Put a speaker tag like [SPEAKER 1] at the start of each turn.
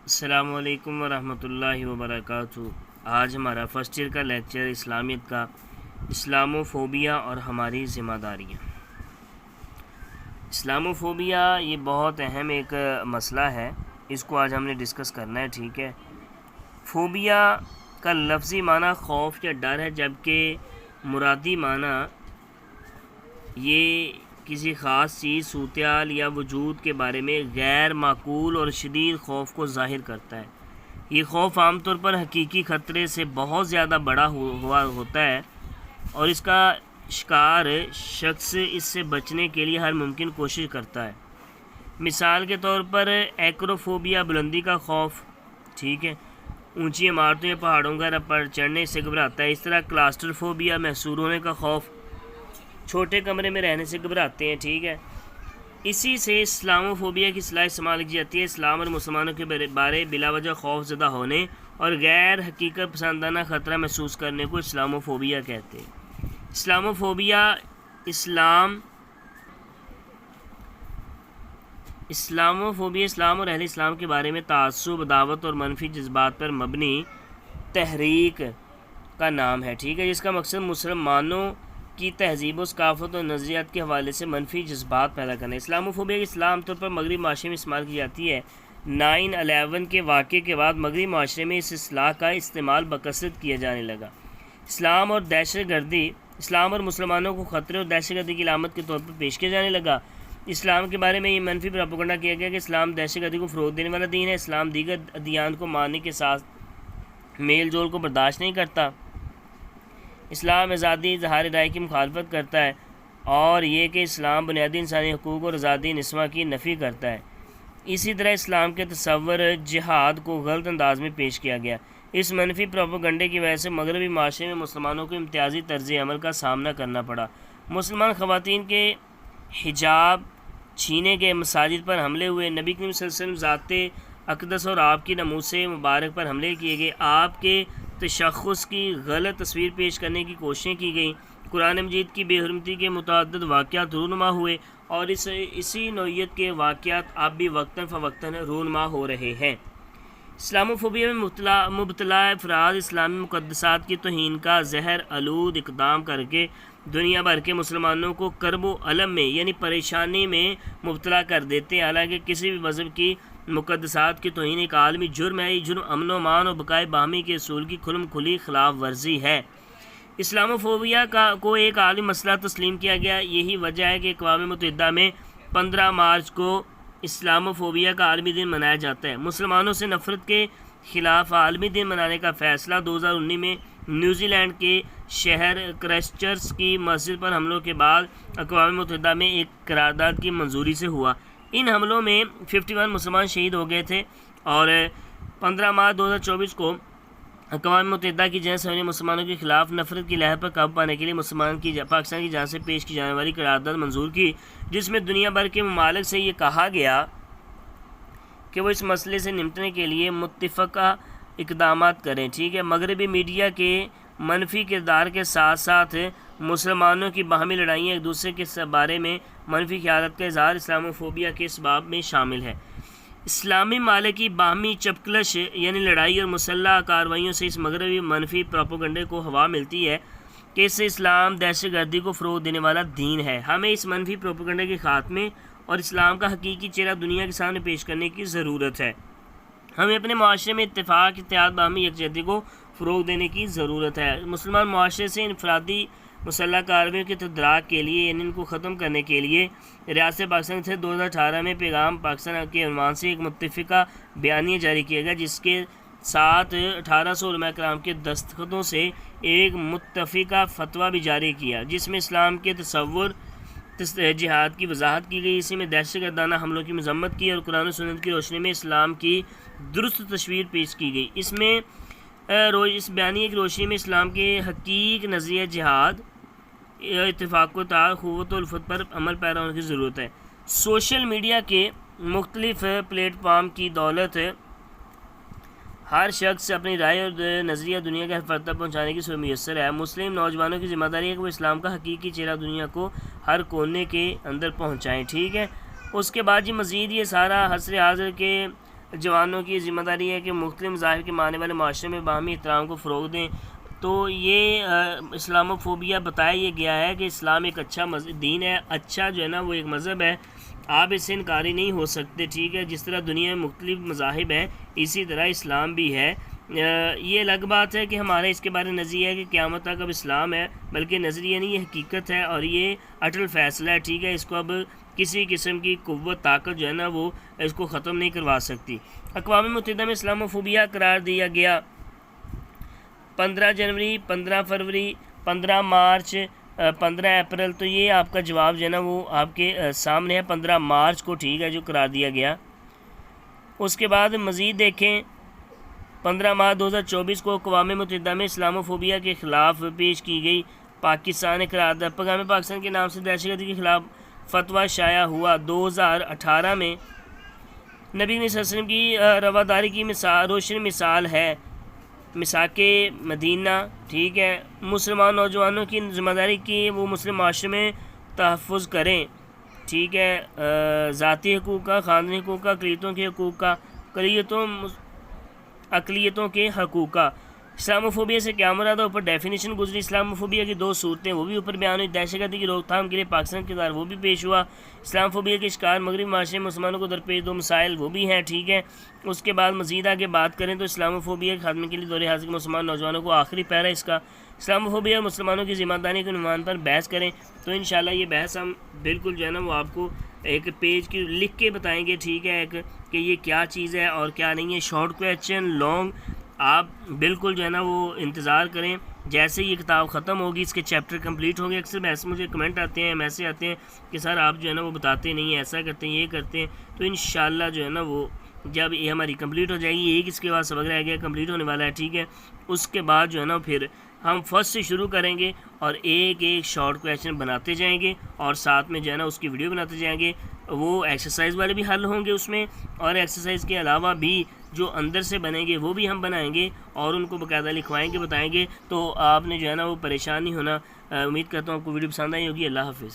[SPEAKER 1] السلام علیکم ورحمۃ اللہ وبرکاتہ۔ آج ہمارا فرسٹ ایئر کا لیکچر اسلامیت کا اسلاموفوبیا اور ہماری ذمہ داریاں۔ اسلاموفوبیا یہ بہت اہم ایک مسئلہ ہے، اس کو آج ہم نے ڈسکس کرنا ہے، ٹھیک ہے۔ فوبیا کا لفظی معنی خوف یا ڈر ہے، جبکہ مرادی معنی یہ کسی خاص چیز، صورتحال یا وجود کے بارے میں غیر معقول اور شدید خوف کو ظاہر کرتا ہے۔ یہ خوف عام طور پر حقیقی خطرے سے بہت زیادہ بڑا ہوا ہوتا ہے اور اس کا شکار شخص اس سے بچنے کے لیے ہر ممکن کوشش کرتا ہے۔ مثال کے طور پر ایکروفوبیا بلندی کا خوف، ٹھیک ہے، اونچی عمارتوں یا پہاڑوں پر چڑھنے سے گھبراتا ہے۔ اس طرح کلاسٹروفوبیا محصور ہونے کا خوف، چھوٹے کمرے میں رہنے سے گھبراتے ہیں، ٹھیک ہے۔ اسی سے اسلاموفوبیا کی اصطلاح استعمال کی جاتی ہے، اسلام اور مسلمانوں کے بارے بلا وجہ خوف زدہ ہونے اور غیر حقیقت پسندانہ خطرہ محسوس کرنے کو اسلاموفوبیا کہتے ہیں۔ اسلاموفوبیا اسلام اور اہل اسلام کے بارے میں تعصب، عداوت اور منفی جذبات پر مبنی تحریک کا نام ہے، ٹھیک ہے، جس کا مقصد مسلمانوں کی تہذیب و ثقافت اور نظریات کے حوالے سے منفی جذبات پیدا کرنا ہے۔ اسلاموفوبیا کی اصطلاح عام طور پر مغربی معاشرے میں استعمال کی جاتی ہے۔ 9/11 کے واقعے کے بعد مغربی معاشرے میں اس اصطلاح کا استعمال بکثرت کیا جانے لگا۔ اسلام اور مسلمانوں کو خطرے اور دہشت گردی کی علامت کے طور پر پیش کیا جانے لگا۔ اسلام کے بارے میں یہ منفی پروپیگنڈا کیا گیا کہ اسلام دہشت گردی کو فروغ دینے والا دین ہے، اسلام دیگر ادیان کو ماننے کے ساتھ میل جول کو برداشت نہیں کرتا، اسلام آزادی اظہار رائے کی مخالفت کرتا ہے، اور یہ کہ اسلام بنیادی انسانی حقوق اور آزادی نسواں کی نفی کرتا ہے۔ اسی طرح اسلام کے تصور جہاد کو غلط انداز میں پیش کیا گیا۔ اس منفی پروپیگنڈے کی وجہ سے مغربی معاشرے میں مسلمانوں کو امتیازی طرز عمل کا سامنا کرنا پڑا۔ مسلمان خواتین کے حجاب چھینے گئے، مساجد پر حملے ہوئے، نبی کریم صلی اللہ علیہ وسلم ذات اقدس اور آپ کی ناموس مبارک پر حملے کیے گئے، آپ کے تشخص کی غلط تصویر پیش کرنے کی کوششیں کی گئیں، قرآن مجید کی بے حرمتی کے متعدد واقعات رونما ہوئے، اور اسی نوعیت کے واقعات اب بھی وقتاً فوقتاً رونما ہو رہے ہیں۔ اسلاموفوبیا میں مبتلا افراد اسلامی مقدسات کی توہین کا زہر آلود اقدام کر کے دنیا بھر کے مسلمانوں کو کرب و الم میں یعنی پریشانی میں مبتلا کر دیتے ہیں۔ حالانکہ کسی بھی مذہب کی مقدسات کی توہین ایک عالمی جرم ہے، یہ جرم امن و امان اور بقائے باہمی کے اصول کی کھلم کھلی خلاف ورزی ہے۔ اسلاموفوبیا کو ایک عالمی مسئلہ تسلیم کیا گیا، یہی وجہ ہے کہ اقوام متحدہ میں 15 مارچ کو اسلاموفوبیا کا عالمی دن منایا جاتا ہے۔ مسلمانوں سے نفرت کے خلاف عالمی دن منانے کا فیصلہ 2019 میں نیوزی لینڈ کے شہر کرائسٹ چرچ کی مسجد پر حملوں کے بعد اقوام متحدہ میں ایک قرارداد کی منظوری سے ہوا۔ ان حملوں میں 51 مسلمان شہید ہو گئے تھے، اور 15 مارچ 2024 کو اقوام متحدہ کی جنرل اسمبلی نے مسلمانوں کے خلاف نفرت کی لہر پر قابو پانے کے لیے پاکستان کی جانب سے پیش کی جانے والی قرارداد منظور کی، جس میں دنیا بھر کے ممالک سے یہ کہا گیا کہ وہ اس مسئلے سے نمٹنے کے لیے متفقہ اقدامات کریں، ٹھیک ہے۔ مغربی میڈیا کے منفی کردار کے ساتھ ساتھ مسلمانوں کی باہمی لڑائیاں ایک دوسرے کے بارے میں منفی خیالات کا اظہار اسلاموفوبیا کے اسباب میں شامل ہے۔ اسلامی ممالک کی باہمی چپکلش یعنی لڑائی اور مسلح کارروائیوں سے اس مغربی منفی پروپیگنڈے کو ہوا ملتی ہے کہ اس سے اسلام دہشت گردی کو فروغ دینے والا دین ہے۔ ہمیں اس منفی پروپیگنڈے کے خاتمے اور اسلام کا حقیقی چہرہ دنیا کے سامنے پیش کرنے کی ضرورت ہے۔ ہمیں اپنے معاشرے میں اتفاق، اتحاد، باہمی یکجہتی کو فروغ دینے کی ضرورت ہے۔ مسلمان معاشرے سے انفرادی مسلح کارروائیوں کے تدارک کے لیے یعنی ان کو ختم کرنے کے لیے ریاست پاکستان سے 2018 میں پیغام پاکستان کے عنوان سے ایک متفقہ بیانیہ جاری کیا گیا، جس کے ساتھ 1800 علماء کرام کے دستخطوں سے ایک متفقہ فتویٰ بھی جاری کیا، جس میں اسلام کے تصور جہاد کی وضاحت کی گئی، اسی میں دہشت گردانہ حملوں کی مذمت کی اور قرآن و سنت کی روشنی میں اسلام کی درست تصویر پیش کی گئی۔ اس بیانیے کی روشنی میں اسلام کے حقیق نظریہ جہاد، اتفاق و اتحاد، اخوت و الفت پر عمل پیرا ہونے کی ضرورت ہے۔ سوشل میڈیا کے مختلف پلیٹ فارم کی دولت ہر شخص اپنی رائے اور نظریہ دنیا کے ہر فرد تک پہنچانے کی صورت میسر ہے۔ مسلم نوجوانوں کی ذمہ داری ہے کہ وہ اسلام کا حقیقی چہرہ دنیا کو ہر کونے کے اندر پہنچائیں، ٹھیک ہے۔ اس کے بعد مزید یہ سارا حسر حاضر کے جوانوں کی ذمہ داری ہے کہ مختلف مذاہب کے ماننے والے معاشرے میں باہمی احترام کو فروغ دیں۔ تو یہ اسلاموفوبیا بتایا یہ گیا ہے کہ اسلام ایک اچھا دین ہے، اچھا جو ہے نا وہ ایک مذہب ہے، آپ اس سے انکاری نہیں ہو سکتے، ٹھیک ہے۔ جس طرح دنیا میں مختلف مذاہب ہیں اسی طرح اسلام بھی ہے۔ یہ الگ بات ہے کہ ہمارا اس کے بارے میں نظریہ ہے کہ قیامت تک اب اسلام ہے، بلکہ نظریہ نہیں، یہ حقیقت ہے اور یہ اٹل فیصلہ ہے، ٹھیک ہے۔ اس کو اب کسی قسم کی قوت طاقت جو ہے نا وہ اس کو ختم نہیں کروا سکتی۔ اقوام متحدہ میں اسلاموفوبیا قرار دیا گیا 15 جنوری، 15 فروری، 15 مارچ، 15 اپریل۔ تو یہ آپ کا جواب جو ہے نا وہ آپ کے سامنے ہے، 15 مارچ کو، ٹھیک ہے، جو قرار دیا گیا۔ اس کے بعد مزید دیکھیں 15 مارچ 2024 کو اقوام متحدہ میں اسلاموفوبیا کے خلاف پیش کی گئی پاکستان قرارداد، پیغام پاکستان کے نام سے دہشت گردی کے خلاف فتویٰ شائع ہوا 2018 میں۔ نبی صلی اللہ علیہ وسلم کی رواداری کی روشن مثال ہے مساک مدینہ، ٹھیک ہے۔ مسلمان نوجوانوں کی ذمہ داری کی وہ مسلم معاشرے میں تحفظ کریں، ٹھیک ہے، ذاتی حقوق کا، خاندانی حقوق کا، اقلیتوں کے حقوق کا، اقلیتوں کے حقوق کا۔ اسلاموفوبیا سے کیا مراد ہے، اوپر ڈیفینیشن گزری۔ اسلاموفوبیا کی 2 صورتیں وہ بھی اوپر بیان ہوئی۔ دہشت گردی کی روک تھام کے لیے پاکستان کے کردار وہ بھی پیش ہوا۔ اسلاموفوبیا کے شکار مغربی معاشرے میں مسلمانوں کو درپیش 2 مسائل وہ بھی ہیں، ٹھیک ہے۔ اس کے بعد مزید آگے بات کریں تو اسلاموفوبیا کے خاتمے کے لیے دور حاضر مسلمان نوجوانوں کو آخری پیرا اس کا اسلاموفوبیا اور مسلمانوں کی ذمہ داری کے عنوان پر بحث کریں۔ تو انشاءاللہ یہ بحث ہم بالکل جو ہے نا وہ آپ کو ایک پیج کی لکھ کے بتائیں گے، ٹھیک ہے، کہ یہ کیا چیز ہے اور کیا نہیں ہے۔ شارٹ کویسچن لانگ آپ بالکل جو ہے نا وہ انتظار کریں، جیسے یہ کتاب ختم ہوگی اس کے چیپٹر کمپلیٹ ہوں گے۔ اکثر ایسے مجھے کمنٹ آتے ہیں، میسیج آتے ہیں کہ سر آپ جو ہے نا وہ بتاتے نہیں ہیں، ایسا کرتے ہیں، یہ کرتے ہیں۔ تو انشاءاللہ جو ہے نا وہ جب یہ ہماری کمپلیٹ ہو جائے گی، ایک اس کے بعد سبق رہ گیا کمپلیٹ ہونے والا ہے، ٹھیک ہے، اس کے بعد جو ہے نا پھر ہم فرسٹ سے شروع کریں گے اور ایک شارٹ کویسچن بناتے جائیں گے اور ساتھ میں جو ہے نا اس کی ویڈیو بناتے جائیں گے۔ وہ ایکسرسائز والے بھی حل ہوں گے اس میں، اور ایکسرسائز کے علاوہ بھی جو اندر سے بنیں گے وہ بھی ہم بنائیں گے اور ان کو باقاعدہ لکھوائیں گے، بتائیں گے۔ تو آپ نے جو ہے نا وہ پریشان نہیں ہونا۔ امید کرتا ہوں آپ کو ویڈیو پسند آئی ہوگی۔ اللہ حافظ۔